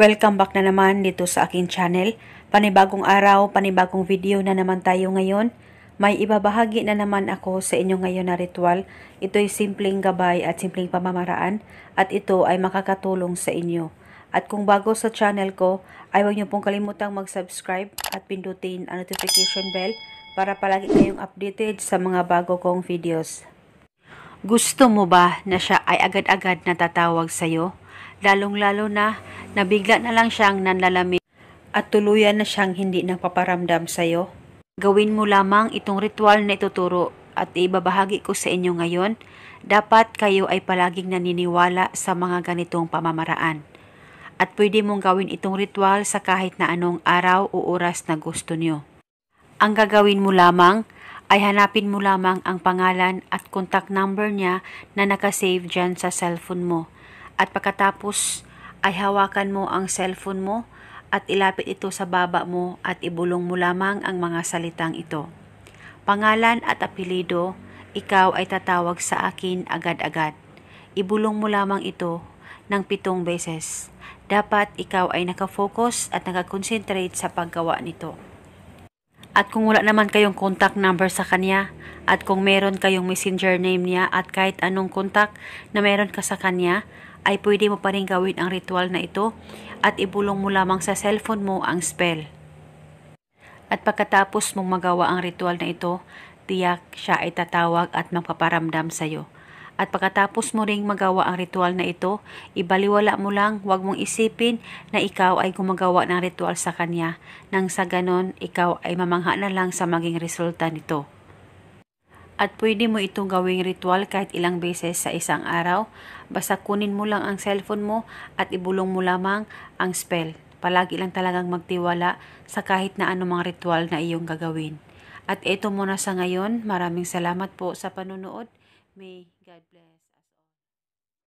Welcome back na naman dito sa aking channel. Panibagong araw, panibagong video na naman tayo ngayon. May ibabahagi na naman ako sa inyo ngayon na ritual. Ito'y simpleng gabay at simpleng pamamaraan at ito ay makakatulong sa inyo. At kung bago sa channel ko, ay huwag niyo pong kalimutang mag-subscribe at pindutin ang notification bell para palagi kayong updated sa mga bago kong videos. Gusto mo ba na siya ay agad-agad natatawag sa'yo? Lalong-lalo na nabigla na lang siyang nanlalamig at tuluyan na siyang hindi nagpaparamdam sa'yo? Gawin mo lamang itong ritual na ituturo at ibabahagi ko sa inyo ngayon. Dapat kayo ay palaging naniniwala sa mga ganitong pamamaraan. At pwede mong gawin itong ritual sa kahit na anong araw o oras na gusto nyo. Ang gagawin mo lamang ay hanapin mo lamang ang pangalan at contact number niya na nakasave dyan sa cellphone mo. At pagkatapos ay hawakan mo ang cellphone mo at ilapit ito sa baba mo at ibulong mo lamang ang mga salitang ito. Pangalan at apelido, ikaw ay tatawag sa akin agad-agad. Ibulong mo lamang ito ng 7 beses. Dapat ikaw ay nakafocus at nakakonsentrate sa paggawa nito. At kung wala naman kayong contact number sa kanya, at kung meron kayong messenger name niya at kahit anong contact na meron ka sa kanya, ay pwede mo pa rin gawin ang ritual na ito at ibulong mo lamang sa cellphone mo ang spell. At pagkatapos mong magawa ang ritual na ito, tiyak siya ay tatawag at magpaparamdam sa'yo. At pagkatapos mo ring magawa ang ritual na ito, ibaliwala mo lang, huwag mong isipin na ikaw ay gumagawa ng ritual sa kanya. Nang sa ganon, ikaw ay mamangha na lang sa maging resulta nito. At pwede mo itong gawing ritual kahit ilang beses sa isang araw. Basta kunin mo lang ang cellphone mo at ibulong mo lamang ang spell. Palagi lang talagang magtiwala sa kahit na anumang ritual na iyong gagawin. At ito muna sa ngayon. Maraming salamat po sa panunood. May God bless.